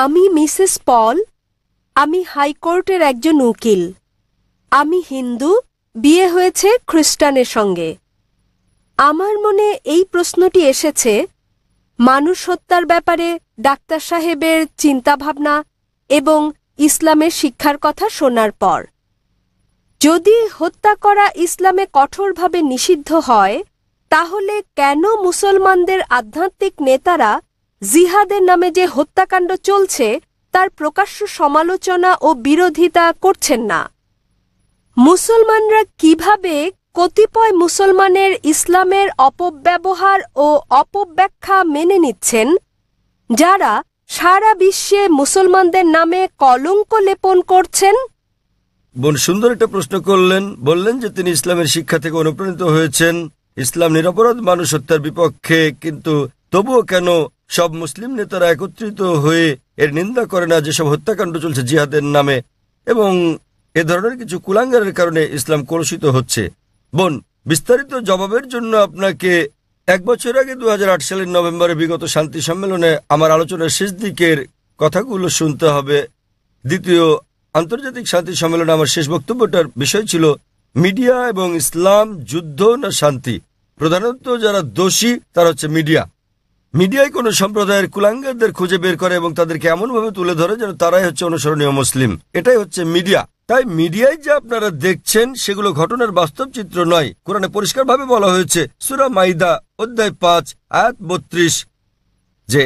আমি মিসেস পল। আমি হাইকোর্টের একজন উকিল। আমি হিন্দু, বিয়ে হয়েছে খ্রিস্টানের সঙ্গে। আমার মনে এই প্রশ্নটি এসেছে মানুষ হত্যার ব্যাপারে ডাক্তার সাহেবের চিন্তাভাবনা এবং ইসলামের শিক্ষার কথা শোনার পর। যদি হত্যা করা ইসলামে কঠোরভাবে নিষিদ্ধ হয়, তাহলে কেন মুসলমানদের আধ্যাত্মিক নেতারা জিহাদের নামে যে হত্যাকাণ্ড চলছে তার প্রকাশ্য সমালোচনা ও বিরোধিতা করছেন না? মুসলমানরা কিভাবে কতিপয় মুসলমানের ইসলামের অপব্যবহার ও অপব্যাখ্যা মেনে নিচ্ছেন, যারা সারা বিশ্বে মুসলমানদের নামে কলঙ্ক লেপন করছেন? বোন সুন্দর একটা প্রশ্ন করলেন। বললেন যে তিনি ইসলামের শিক্ষা থেকে অনুপ্রাণিত হয়েছেন, ইসলাম নিরপরাধ মানুষ হত্যার বিপক্ষে, কিন্তু তবুও কেন সব মুসলিম নেতারা একত্রিত হয়ে এর নিন্দা করে না যেসব হত্যাকাণ্ড চলছে জিহাদের নামে, এবং এ ধরনের কিছু কুলাঙ্গারের কারণে ইসলাম কলুষিত হচ্ছে? বোন, বিস্তারিত জবাবের জন্য আপনাকে 1 বছর আগে 2008 সালের নভেম্বরে বিগত শান্তি সম্মেলনে আমার আলোচনার শেষ দিকের কথাগুলো শুনতে হবে। দ্বিতীয় আন্তর্জাতিক শান্তি সম্মেলনে আমার শেষ বক্তব্যটার বিষয় ছিল মিডিয়া এবং ইসলাম, যুদ্ধ না শান্তি। প্রধানত যারা দোষী তারা হচ্ছে মিডিয়া। মিডিয়ায় কোনো সম্প্রদায়ের কুলাঙ্গারদের খুঁজে বের করে এবং তাদেরকে এমনভাবে তুলে ধরে যেন তারাই হচ্ছে অনুসরণীয় মুসলিম। এটাই হচ্ছে মিডিয়া। তাই মিডিয়ায় যে আপনারা দেখছেন সেগুলো ঘটনার বাস্তব চিত্র নয়। কোরআনে পরিষ্কারভাবে বলা হয়েছে, সূরা মাইদা অধ্যায় 5 আয়াত 32, যে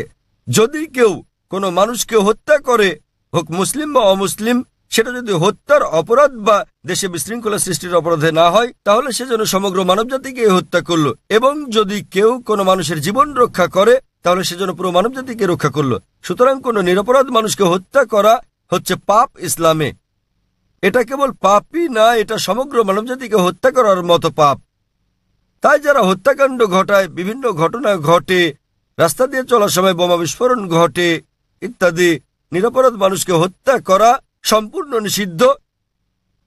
যদি কেউ কোনো মানুষকে হত্যা করে, হোক মুসলিম বা অমুসলিম, সেটা যদি হত্যার অপরাধ বা দেশে বিশৃঙ্খলা সৃষ্টির অপরাধে না হয়, তাহলে সে যেন সমগ্র মানবজাতিকে হত্যা করলো। এবং যদি কেউ কোনো মানুষের জীবন রক্ষা করে, তাহলে সে যেন পুরো মানবজাতিকে রক্ষা করলো। সুতরাং কোনো নিরপরাধ মানুষকে হত্যা করা হচ্ছে পাপ ইসলামে। এটা কেবল পাপই না, এটা সমগ্র মানবজাতিকে হত্যা করার মতো পাপ। তাই যারা হত্যাকাণ্ড ঘটায়, বিভিন্ন ঘটনা ঘটে, রাস্তা দিয়ে চলার সময় বোমা বিস্ফোরণ ঘটে ইত্যাদি, নিরপরাধ মানুষকে হত্যা করা সম্পূর্ণ নিষিদ্ধ।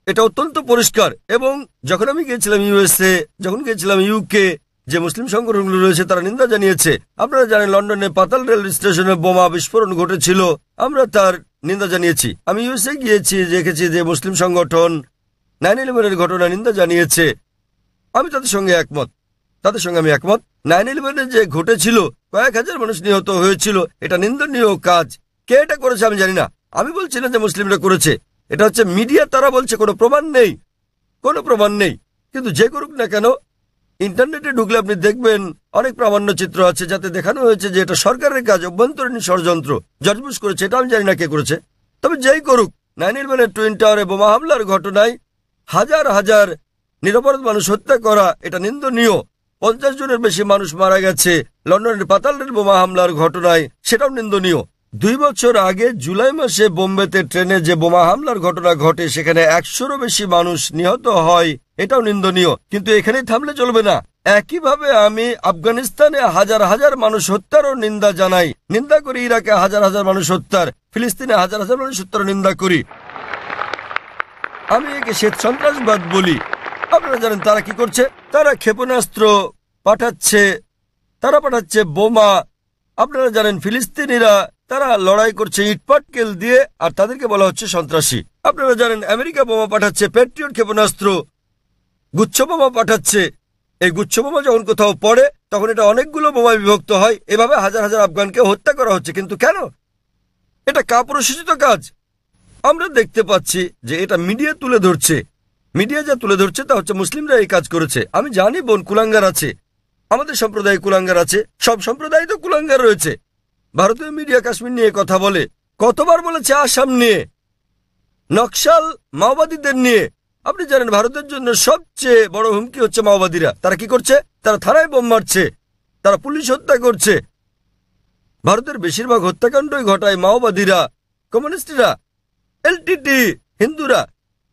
এটা অত্যন্ত পরিষ্কার। এবং যখন আমি গিয়েছিলাম ইউএসএ, যখন গিয়েছিলাম ইউকে, যে মুসলিম সংগঠনগুলো রয়েছে তারা নিন্দা জানিয়েছে। আপনারা জানেন লন্ডনে পাতাল রেল স্টেশনে বোমা বিস্ফোরণ ঘটেছিল, আমরা তার নিন্দা জানিয়েছি। আমি ইউএসএ গিয়েছি, দেখেছি যে মুসলিম সংগঠন 9/11-এর ঘটনা নিন্দা জানিয়েছে। আমি তাদের সঙ্গে একমত, তাদের সঙ্গে আমি একমত। 9/11-এ যে ঘটেছিল, কয়েক হাজার মানুষ নিহত হয়েছিল, এটা নিন্দনীয় কাজ। কে এটা করেছে আমি জানি না, আমি বলছি না যে মুসলিমরা করেছে, এটা হচ্ছে মিডিয়া। তারা বলছে কোনো প্রমাণ নেই, কোনো প্রমাণ নেই। কিন্তু যে করুক না কেন, ইন্টারনেটে ঢুকলে আপনি দেখবেন অনেক প্রামাণ্য চিত্র আছে যাতে দেখানো হয়েছে যে এটা সরকারের কাজ, অভ্যন্তরীণ ষড়যন্ত্র। জর্জ বুশ করেছে, এটা আমি জানি না কে করেছে। তবে যেই করুক, 9/11-এর টুইন টাওয়ারে বোমা হামলার ঘটনায় হাজার হাজার নিরপরাধ মানুষ হত্যা করা, এটা নিন্দনীয়। 50 জনের বেশি মানুষ মারা গেছে লন্ডনের পাতাল রেল বোমা হামলার ঘটনায়, সেটাও নিন্দনীয়। 2 বছর আগে জুলাই মাসে বোম্বেতে ট্রেনে যে বোমা হামলার ঘটনা ঘটে, সেখানে 100-রও বেশি মানুষ নিহত হয়, এটাও নিন্দনীয়। কিন্তু এখানেই থামলে চলবে না। একইভাবে আমি আফগানিস্তানে হাজার হাজার মানুষ হত্যারও নিন্দা জানাই, নিন্দা করি। ইরাকে হাজার হাজার মানুষ হত্যার, ফিলিস্তিনে হাজার হাজার মানুষ হত্যারও নিন্দা করি। আমি একে শ্বেত সন্ত্রাসবাদ বলি। আপনারা জানেন তারা কি করছে? তারা ক্ষেপণাস্ত্র পাঠাচ্ছে, তারা পাঠাচ্ছে বোমা। আপনারা জানেন ফিলিস্তিনিরা তারা লড়াই করছে ইটপাটকেল দিয়ে, আর তাদেরকে বলা হচ্ছে সন্ত্রাসী। আপনারা জানেন আমেরিকা বোমা পাঠাচ্ছে, প্যাট্রিয়ট ক্ষেপণাস্ত্র, গুচ্ছ বোমা পাঠাচ্ছে। এই গুচ্ছ বোমা যখন কোথাও পড়ে, তখন এটা অনেকগুলো বোমায় বিভক্ত হয়। এভাবে হাজার হাজার আফগানকে হত্যা করা হচ্ছে। কিন্তু কেন? এটা কাপুরুষোচিত কাজ। আমরা দেখতে পাচ্ছি যে এটা মিডিয়া তুলে ধরছে। মিডিয়া যা তুলে ধরছে তা হচ্ছে মুসলিমরা এই কাজ করেছে। আমি জানি বোন, কুলাঙ্গার আছে, আমাদের সম্প্রদায়ে কুলাঙ্গার আছে, সব সম্প্রদায় তো কুলাঙ্গার রয়েছে। ভারতীয় মিডিয়া কাশ্মীর নিয়ে কথা বলে, কতবার বলেছে আসাম নিয়ে, নকশাল মাওবাদীদের নিয়ে। আপনি জানেন ভারতের জন্য সবচেয়ে বড় হুমকি হচ্ছে মাওবাদীরা। তারা কি করছে? তারা থানায় বোম মারছে, তারা পুলিশ হত্যা করছে। ভারতের বেশিরভাগ হত্যাকাণ্ডই ঘটায় মাওবাদীরা, কমিউনিস্টরা, এলটিটি, হিন্দুরা।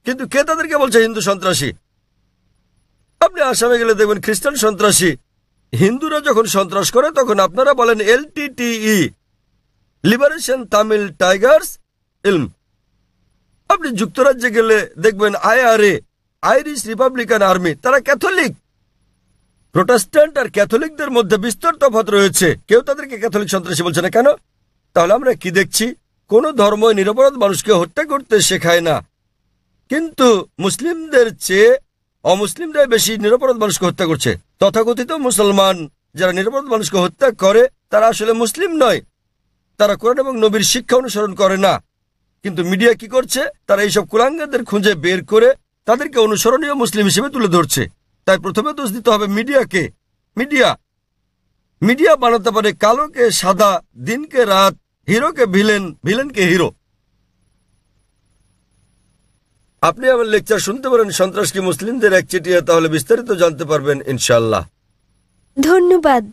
কিন্তু কে তাদেরকে বলছে হিন্দু সন্ত্রাসী? আপনি আসামে গেলে দেখবেন খ্রিস্টান সন্ত্রাসী। হিন্দুরা যখন সন্ত্রাস করে তখন আপনারা বলেন এলটিটিই, লিবারেশন তামিল টাইগার্স ইলম। আপনি যুক্তরাজ্যে গেলে দেখবেন আইআরএ, আইরিশ রিপাবলিকান আর্মি, তারা ক্যাথলিক। প্রোটেস্ট্যান্ট আর ক্যাথলিকদের মধ্যে বিস্তর তফাৎ রয়েছে। কেউ তাদেরকে ক্যাথলিক সন্ত্রাসী বলছে না। কেন? তাহলে আমরা কি দেখছি? কোনো ধর্মই নিরপরাধ মানুষকে হত্যা করতে শেখায় না, কিন্তু মুসলিমদের চেয়ে অমুসলিমরাই বেশি নিরপরাধ মানুষকে হত্যা করছে। তথাকথিত মুসলমান যারা নিরপরাধ মানুষকে হত্যা করে তারা আসলে মুসলিম নয়, তারা কোরআন এবং নবীর শিক্ষা অনুসরণ করে না। কিন্তু মিডিয়া কি করছে, তারা এইসব কুলাঙ্গারদের খুঁজে বের করে তাদেরকে অনুসরণীয় মুসলিম হিসেবে তুলে ধরছে। তাই প্রথমে দোষ দিতে হবে মিডিয়াকে। মিডিয়া বানাতে পারে কালোকে সাদা, দিনকে রাত, হিরোকে ভিলেন, ভিলেনকে হিরো। আপনি আমার লেকচার শুনতে পারেন সন্ত্রাস কি মুসলিমদের একচেটিয়া, তাহলে বিস্তারিত জানতে পারবেন ইনশাআল্লাহ। ধন্যবাদ।